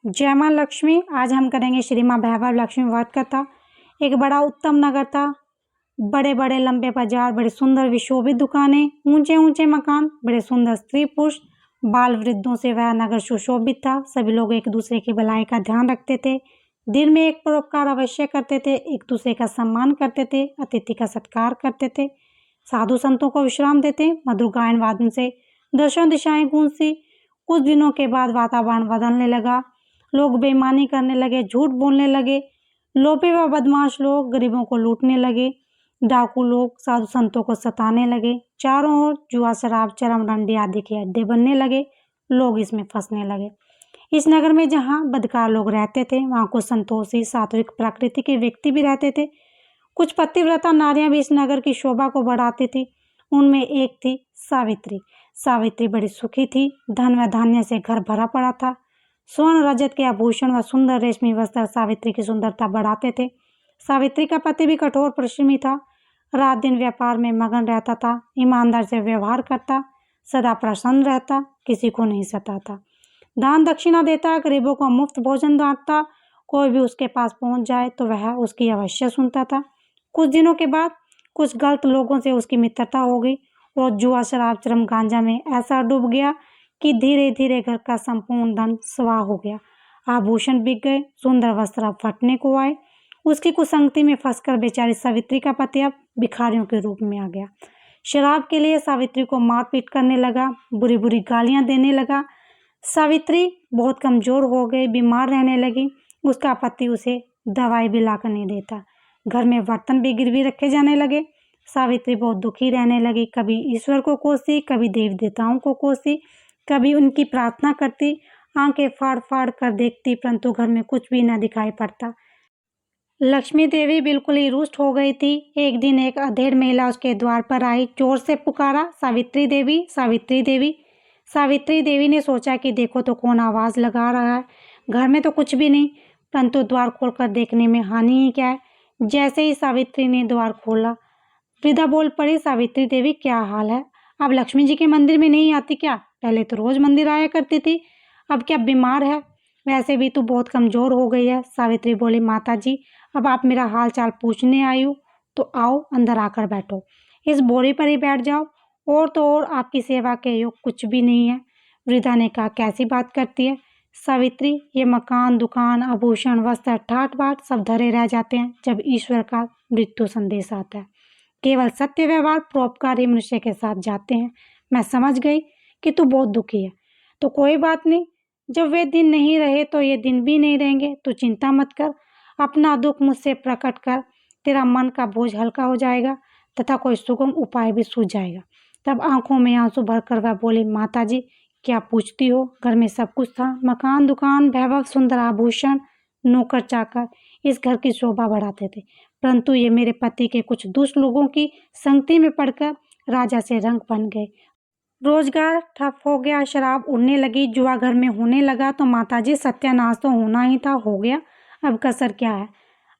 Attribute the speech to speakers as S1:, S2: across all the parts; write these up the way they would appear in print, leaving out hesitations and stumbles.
S1: जय माँ लक्ष्मी। आज हम करेंगे श्री माँ वैभव लक्ष्मी व्रत कथा। एक बड़ा उत्तम नगर था। बड़े बड़े लंबे बाजार, बड़े सुंदर विशोभित दुकानें, ऊंचे ऊंचे मकान, बड़े सुंदर स्त्री पुरुष, बाल वृद्धों से वह नगर सुशोभित था। सभी लोग एक दूसरे की भलाई का ध्यान रखते थे, दिन में एक परोपकार अवश्य करते थे, एक दूसरे का सम्मान करते थे, अतिथि का सत्कार करते थे, साधु संतों को विश्राम देते। मधुर गायन वादन से दशों दिशाएं गूंजती। कुछ दिनों के बाद वातावरण बदलने लगा। लोग बेईमानी करने लगे, झूठ बोलने लगे। लोभी व बदमाश लोग गरीबों को लूटने लगे। डाकू लोग साधु संतों को सताने लगे। चारों ओर जुआ, शराब, चरम रंडी आदि के अड्डे बनने लगे। लोग इसमें फंसने लगे। इस नगर में जहाँ बदकार लोग रहते थे, वहाँ कुछ संतोषी, सात्विक प्रकृति के व्यक्ति भी रहते थे। कुछ पतिव्रता नारियां भी इस नगर की शोभा को बढ़ाती थी। उनमें एक थी सावित्री। सावित्री बड़ी सुखी थी। धन व धान्य से घर भरा पड़ा था। स्वर्ण, रजत के आभूषण व सुंदर रेशमी वस्त्र सावित्री की सुंदरता बढ़ाते थे। सावित्री का पति भी कठोर परिश्रमी था। रात दिन व्यापार में मगन रहता था। ईमानदार से व्यवहार करता, सदा प्रसन्न रहता, किसी को नहीं सताता, दान दक्षिणा देता, गरीबों को मुफ्त भोजन बांटता। कोई भी उसके पास पहुंच जाए तो वह उसकी अवश्य सुनता था। कुछ दिनों के बाद कुछ गलत लोगों से उसकी मित्रता हो गई और जुआ, शराब, चरम गांजा में ऐसा डूब गया कि धीरे धीरे घर का संपूर्ण धन स्वाह हो गया। आभूषण बिक गए, सुंदर वस्त्र फटने को आए। उसकी कुसंगति में फंसकर बेचारी सावित्री का पति अब भिखारियों के रूप में आ गया। शराब के लिए सावित्री को मारपीट करने लगा, बुरी बुरी गालियां देने लगा। सावित्री बहुत कमजोर हो गई, बीमार रहने लगी। उसका पति उसे दवाई भी लाकर नहीं देता। घर में बर्तन भी गिरवी रखे जाने लगे। सावित्री बहुत दुखी रहने लगी। कभी ईश्वर को कोसती, कभी देवी देवताओं को कोसती, कभी उनकी प्रार्थना करती। आंखें फाड़ फाड़ कर देखती, परंतु घर में कुछ भी न दिखाई पड़ता। लक्ष्मी देवी बिल्कुल ही रुष्ट हो गई थी। एक दिन एक अधेड़ महिला उसके द्वार पर आई, जोर से पुकारा, सावित्री देवी, सावित्री देवी। सावित्री देवी ने सोचा कि देखो तो कौन आवाज लगा रहा है। घर में तो कुछ भी नहीं, परंतु द्वार खोलकर देखने में हानि ही क्या है। जैसे ही सावित्री ने द्वार खोला, वृद्धा बोल पड़ी, सावित्री देवी क्या हाल है? अब लक्ष्मी जी के मंदिर में नहीं आती क्या? पहले तो रोज मंदिर आया करती थी, अब क्या बीमार है? वैसे भी तू बहुत कमजोर हो गई है। सावित्री बोली, माता जी, अब आप मेरा हाल चाल पूछने आई हो तो आओ अंदर आकर बैठो, इस बोरी पर ही बैठ जाओ। और तो और आपकी सेवा के योग कुछ भी नहीं है। वृद्धा ने कहा, कैसी बात करती है सावित्री? ये मकान, दुकान, आभूषण, वस्त्र, ठाट बाट सब धरे रह जाते हैं जब ईश्वर का मृत्यु संदेश आता है। केवल सत्य व्यवहार, परोपकार ही मनुष्य के साथ जाते हैं। मैं समझ गई कि तू बहुत दुखी है, तो कोई बात नहीं, जब वे दिन नहीं रहे तो ये दिन भी नहीं रहेंगे। तू चिंता मत कर, अपना दुख मुझसे प्रकट कर, तेरा मन का बोझ हल्का हो जाएगा तथा कोई सुगम उपाय भी सूझ जाएगा। तब आंखों में आंसू भरकर वह बोली, माता जी क्या पूछती हो? घर में सब कुछ था, मकान, दुकान, वैभव, सुंदर आभूषण, नौकर चाकर इस घर की शोभा बढ़ाते थे, परंतु ये मेरे पति के कुछ दुष्ट लोगों की संगति में पड़कर राजा से रंग बन गए। रोजगार ठप हो गया, शराब उड़ने लगी, जुआ घर में होने लगा। तो माताजी सत्यानाश तो होना ही था, हो गया, अब कसर क्या है?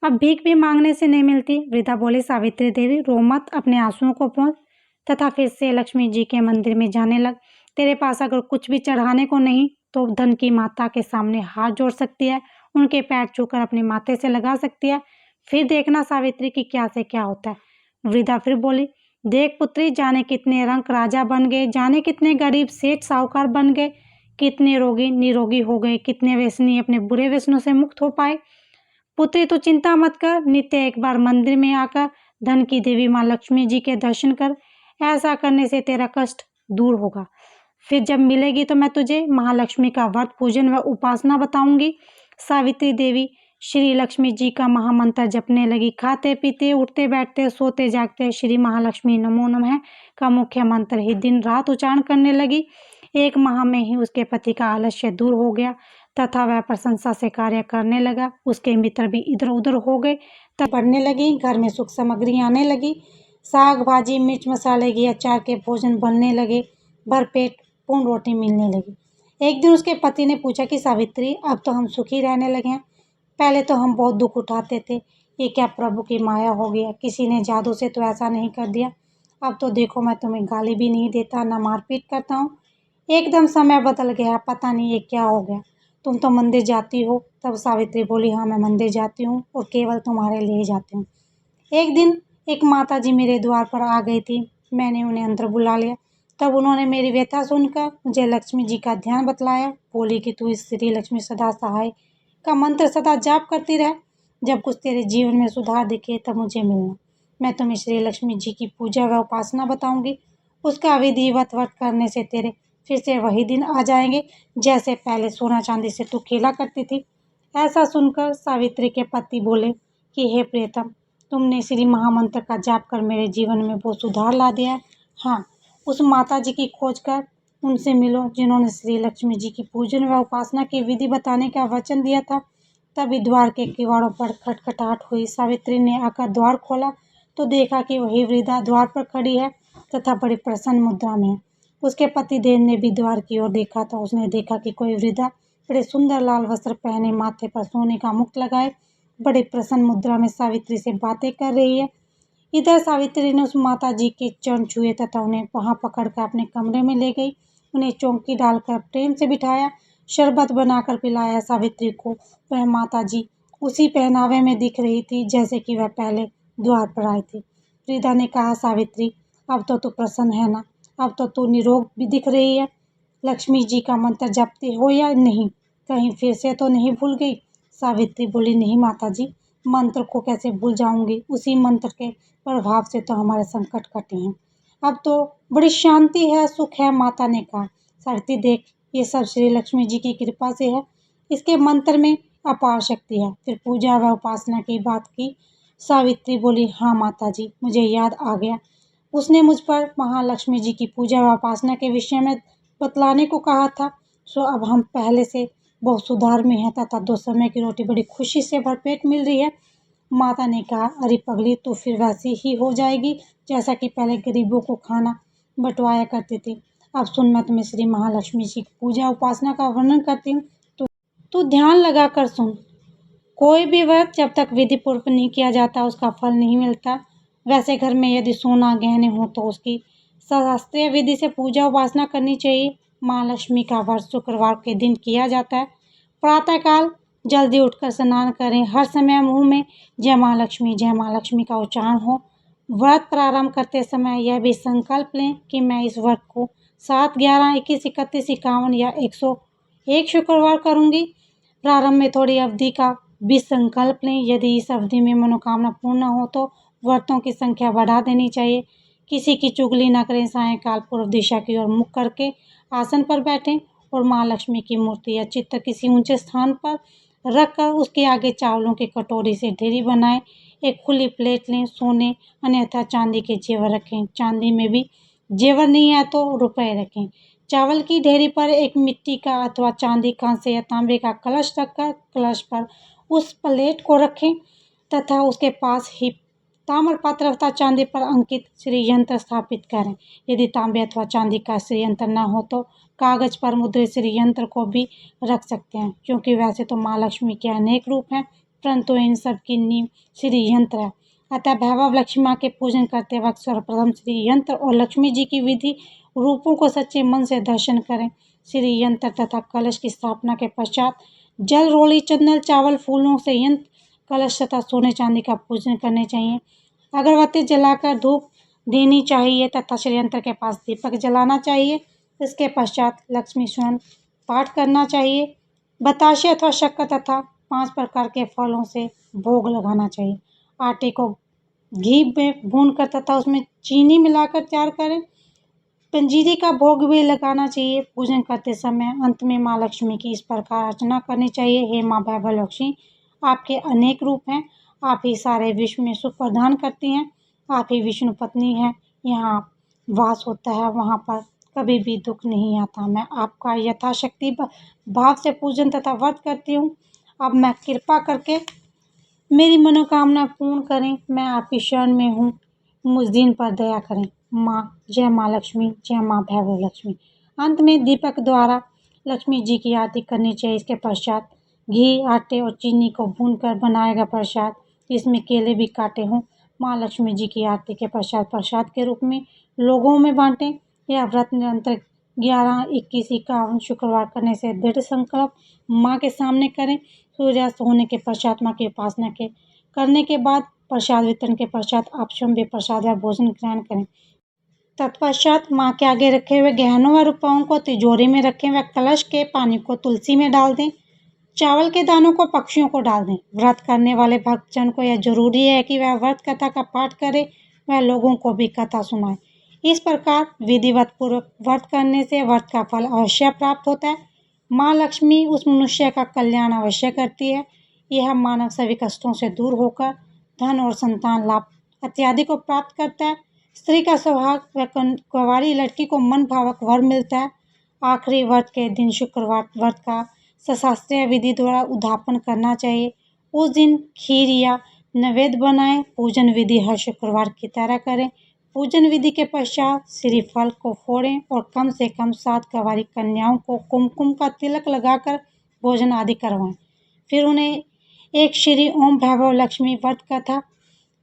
S1: अब भीख भी मांगने से नहीं मिलती। वृद्धा बोली, सावित्री देवी रो मत, अपने आंसुओं को पोंछ तथा फिर से लक्ष्मी जी के मंदिर में जाने लग। तेरे पास अगर कुछ भी चढ़ाने को नहीं तो धन की माता के सामने हाथ जोड़ सकती है, उनके पैर छूकर अपने माथे से लगा सकती है, फिर देखना सावित्री की क्या से क्या होता है। वृद्धा फिर बोली, देख पुत्री, जाने कितने रंक राजा बन गए, जाने कितने गरीब सेठ साहूकार बन गए, कितने रोगी निरोगी हो गए, कितने व्यसनी अपने बुरे व्यसनों से मुक्त हो पाए। पुत्री तू चिंता मत कर, नित्य एक बार मंदिर में आकर धन की देवी माँ लक्ष्मी जी के दर्शन कर। ऐसा करने से तेरा कष्ट दूर होगा। फिर जब मिलेगी तो मैं तुझे महालक्ष्मी का व्रत, पूजन व उपासना बताऊंगी। सावित्री देवी श्री लक्ष्मी जी का महामंत्र जपने लगी। खाते पीते, उठते बैठते, सोते जागते श्री महालक्ष्मी नमो नमः का मुख्य मंत्र ही दिन रात उच्चारण करने लगी। एक माह में ही उसके पति का आलस्य दूर हो गया तथा वह प्रशंसा से कार्य करने लगा। उसके मित्र भी इधर उधर हो गए, तब बढ़ने लगी। घर में सुख सामग्री आने लगी। साग भाजी, मिर्च मसाले की अचार के भोजन बनने लगे। भरपेट पूर्ण रोटी मिलने लगी। एक दिन उसके पति ने पूछा कि सावित्री, अब तो हम सुखी रहने लगे हैं, पहले तो हम बहुत दुख उठाते थे, ये क्या प्रभु की माया हो गया, किसी ने जादू से तो ऐसा नहीं कर दिया। अब तो देखो मैं तुम्हें गाली भी नहीं देता, न मारपीट करता हूँ। एकदम समय बदल गया, पता नहीं ये क्या हो गया। तुम तो मंदिर जाती हो। तब सावित्री बोली, हाँ मैं मंदिर जाती हूँ और केवल तुम्हारे लिए जाती हूँ। एक दिन एक माता जी मेरे द्वार पर आ गई थी। मैंने उन्हें अंदर बुला लिया। तब उन्होंने मेरी व्यथा सुनकर मुझे लक्ष्मी जी का ध्यान बतलाया। बोली कि तू इस श्री लक्ष्मी सदा सहाय का मंत्र सदा जाप करती रह। जब कुछ तेरे जीवन में सुधार दिखे तब मुझे मिलना। मैं तुम्हें श्री लक्ष्मी जी की पूजा व उपासना बताऊंगी। उसका विधिवत व्रत करने से तेरे फिर से वही दिन आ जाएंगे जैसे पहले सोना चांदी से तू खेला करती थी। ऐसा सुनकर सावित्री के पति बोले कि हे प्रियतम, तुमने श्री महामंत्र का जाप कर मेरे जीवन में वो सुधार ला दिया है। हाँ, उस माता जी की खोज कर उनसे मिलो जिन्होंने श्री लक्ष्मी जी की पूजन व उपासना की विधि बताने का वचन दिया था। तभी द्वार के किवाड़ों पर खटखटाहट हुई। सावित्री ने आकर द्वार खोला तो देखा कि वही वृद्धा द्वार पर खड़ी है तथा बड़ी प्रसन्न मुद्रा में है। उसके पतिदेव ने भी द्वार की ओर देखा तो उसने देखा कि कोई वृद्धा बड़े सुंदर लाल वस्त्र पहने, माथे पर सोने का मुकुट लगाए, बड़े प्रसन्न मुद्रा में सावित्री से बातें कर रही है। इधर सावित्री ने उस माता जी के चरण छुए तथा उन्हें वहां पकड़कर अपने कमरे में ले गई। उन्हें चौकी डालकर प्रेम से बिठाया, शरबत बनाकर पिलाया। सावित्री को वह माता जी उसी पहनावे में दिख रही थी जैसे कि वह पहले द्वार पर आई थी। वृद्धा ने कहा, सावित्री अब तो तू प्रसन्न है ना? अब तो तू निरोग भी दिख रही है। लक्ष्मी जी का मंत्र जपती हो या नहीं? कहीं फिर से तो नहीं भूल गई? सावित्री बोली, नहीं माता जी, मंत्र को कैसे भूल जाऊंगी। उसी मंत्र के प्रभाव से तो हमारे संकट कटे हैं। अब तो बड़ी शांति है, सुख है। माता ने कहा, सावित्री देख, ये सब श्री लक्ष्मी जी की कृपा से है। इसके मंत्र में अपार शक्ति है। फिर पूजा व उपासना की बात की। सावित्री बोली, हाँ माता जी, मुझे याद आ गया। उसने मुझ पर महालक्ष्मी जी की पूजा व उपासना के विषय में बतलाने को कहा था। सो अब हम पहले से बहुत सुधार में हैं तथा 2 समय की रोटी बड़ी खुशी से भरपेट मिल रही है। माता ने कहा, अरे पगली, तो फिर वैसी ही हो जाएगी जैसा कि पहले गरीबों को खाना बंटवाया करती थी। अब सुन, मैं तुम्हें श्री महालक्ष्मी जी की पूजा उपासना का वर्णन करती हूँ, तो तू ध्यान लगा कर सुन। कोई भी व्रत जब तक विधि पूर्वक नहीं किया जाता उसका फल नहीं मिलता। वैसे घर में यदि सोना गहने हो तो उसकी शास्त्रीय विधि से पूजा उपासना करनी चाहिए। माँ लक्ष्मी का व्रत शुक्रवार के दिन किया जाता है। प्रातःकाल जल्दी उठकर स्नान करें। हर समय मुंह में जय माँ लक्ष्मी का उच्चारण हो। व्रत प्रारंभ करते समय यह भी संकल्प लें कि मैं इस व्रत को 7, 11, 21, 31, 51 या 101 शुक्रवार करूंगी। प्रारंभ में थोड़ी अवधि का भी संकल्प लें। यदि इस अवधि में मनोकामना पूर्ण हो तो व्रतों की संख्या बढ़ा देनी चाहिए। किसी की चुगली न करें। सायंकाल पूर्व दिशा की ओर मुख करके आसन पर बैठें और माँ लक्ष्मी की मूर्ति या चित्र किसी ऊंचे स्थान पर रखकर उसके आगे चावलों की कटोरी से ढेरी बनाएं। एक खुली प्लेट लें। सोने अन्यथा चांदी के जेवर रखें। चांदी में भी जेवर नहीं है तो रुपए रखें। चावल की ढेरी पर एक मिट्टी का अथवा चांदी, कांसे या तांबे का कलश रखकर कलश पर उस प्लेट को रखें तथा उसके पास ही ताम्र पात्र अथवा चांदी पर अंकित श्री यंत्र स्थापित करें। यदि तांबे अथवा चांदी का श्री यंत्र न हो तो कागज पर मुद्रित श्री यंत्र को भी रख सकते हैं, क्योंकि वैसे तो माँ लक्ष्मी के अनेक रूप हैं परंतु इन सब की नींव श्री यंत्र है। अतः वैभव लक्ष्मी माँ के पूजन करते वक्त सर्वप्रथम श्री यंत्र और लक्ष्मी जी की विधि रूपों को सच्चे मन से दर्शन करें। श्री यंत्र तथा कलश की स्थापना के पश्चात जल, रोली, चंदन, चावल, फूलों से यंत्र, कलश तथा सोने चांदी का पूजन करने चाहिए। अगरबत्ती जलाकर धूप देनी चाहिए तथा श्री यंत्र के पास दीपक जलाना चाहिए। इसके पश्चात लक्ष्मी स्वयं पाठ करना चाहिए। बताशे अथवा शक्कर तथा 5 प्रकार के फलों से भोग लगाना चाहिए। आटे को घी में भूनकर तथा उसमें चीनी मिलाकर तैयार करें। पंजीरी का भोग भी लगाना चाहिए। पूजन करते समय अंत में माँ लक्ष्मी की इस प्रकार अर्चना करनी चाहिए, हे माँ वैभव लक्ष्मी, आपके अनेक रूप हैं। आप ही सारे विश्व में सुख प्रदान करती हैं। आप ही विष्णु पत्नी हैं। यहाँ वास होता है, वहाँ पर कभी भी दुख नहीं आता। मैं आपका यथाशक्ति भाव से पूजन तथा व्रत करती हूँ। अब मैं कृपा करके मेरी मनोकामना पूर्ण करें। मैं आपकी शरण में हूँ, मुझ दिन पर दया करें। माँ, जय माँ लक्ष्मी, जय माँ वैभव लक्ष्मी। अंत में दीपक द्वारा लक्ष्मी जी की आरती करनी चाहिए। इसके पश्चात घी, आटे और चीनी को भूनकर बनाया गया प्रसाद, इसमें केले भी काटे हों, माँ लक्ष्मी जी की आरती के पश्चात प्रसाद के रूप में लोगों में बांटें। यह व्रत निरंतर 11, 21, 51 शुक्रवार करने से दृढ़ संकल्प माँ के सामने करें। सूर्यास्त होने के पश्चात माँ की उपासना करने के बाद प्रसाद वितरण के पश्चात आप स्वयं भी प्रसाद व भोजन ग्रहण करें। तत्पश्चात माँ के आगे रखे हुए गहनों व रुपयों को तिजोरी में रखें व कलश के पानी को तुलसी में डाल दें। चावल के दानों को पक्षियों को डाल दें। व्रत करने वाले भक्तजन को यह जरूरी है कि वह व्रत कथा का पाठ करे व लोगों को भी कथा सुनाए। इस प्रकार विधिवत पूर्वक व्रत करने से व्रत का फल अवश्य प्राप्त होता है। माँ लक्ष्मी उस मनुष्य का कल्याण अवश्य करती है। यह मानव सभी कष्टों से दूर होकर धन और संतान लाभ इत्यादि को प्राप्त करता है। स्त्री का सौभाग व कुंवारी लड़की को मन भावक वर मिलता है। आखिरी व्रत के दिन शुक्रवार व्रत का सशास्त्रीय विधि द्वारा उद्यापन करना चाहिए। उस दिन खीर या नैवेद्य बनाएं। पूजन विधि हर शुक्रवार की तरह करें। पूजन विधि के पश्चात श्रीफल को फोड़ें और कम से कम 7 कुंवारी कन्याओं को कुमकुम का तिलक लगाकर भोजन आदि करवाएं। फिर उन्हें एक श्री ओम भैभव लक्ष्मी व्रत कथा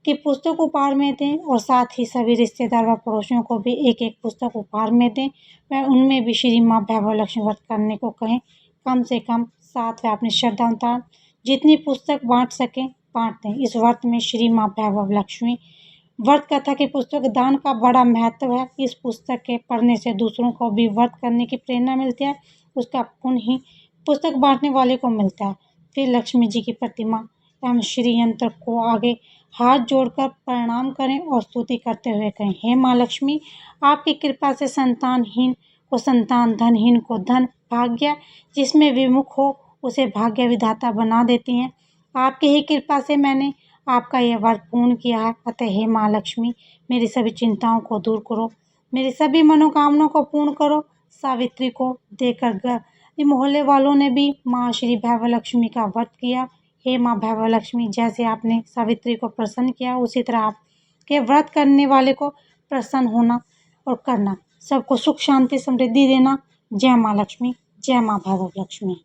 S1: की पुस्तक उपहार में दें और साथ ही सभी रिश्तेदार व पड़ोसियों को भी एक एक पुस्तक उपहार में दें व उनमें भी श्री माँ भैभव लक्ष्मी व्रत करने को कहें। कम से कम 7 व अपनी श्रद्धा अनुसार जितनी पुस्तक बांट सकें बांट दें। इस व्रत में श्री माँ भैभव लक्ष्मी व्रत कथा की पुस्तक दान का बड़ा महत्व है। इस पुस्तक के पढ़ने से दूसरों को भी व्रत करने की प्रेरणा मिलती है। उसका पुण्य ही पुस्तक बांटने वाले को मिलता है। फिर लक्ष्मी जी की प्रतिमा एवं श्री यंत्र को आगे हाथ जोड़कर प्रणाम करें और स्तुति करते हुए कहें, हे माँ लक्ष्मी, आपकी कृपा से संतानहीन को संतान, धनहीन को धन, भाग्य जिसमें विमुख हो उसे भाग्य विधाता बना देती हैं। आपकी ही कृपा से मैंने आपका यह व्रत पूर्ण किया है। अतः हे माँ लक्ष्मी, मेरी सभी चिंताओं को दूर करो, मेरी सभी मनोकामनाओं को पूर्ण करो। सावित्री को देखकर मोहल्ले वालों ने भी माँ श्री भैभव लक्ष्मी का व्रत किया। हे माँ भैभव लक्ष्मी, जैसे आपने सावित्री को प्रसन्न किया उसी तरह आपके व्रत करने वाले को प्रसन्न होना और करना। सबको सुख शांति समृद्धि देना। जय माँ लक्ष्मी, जय माँ भैभव लक्ष्मी।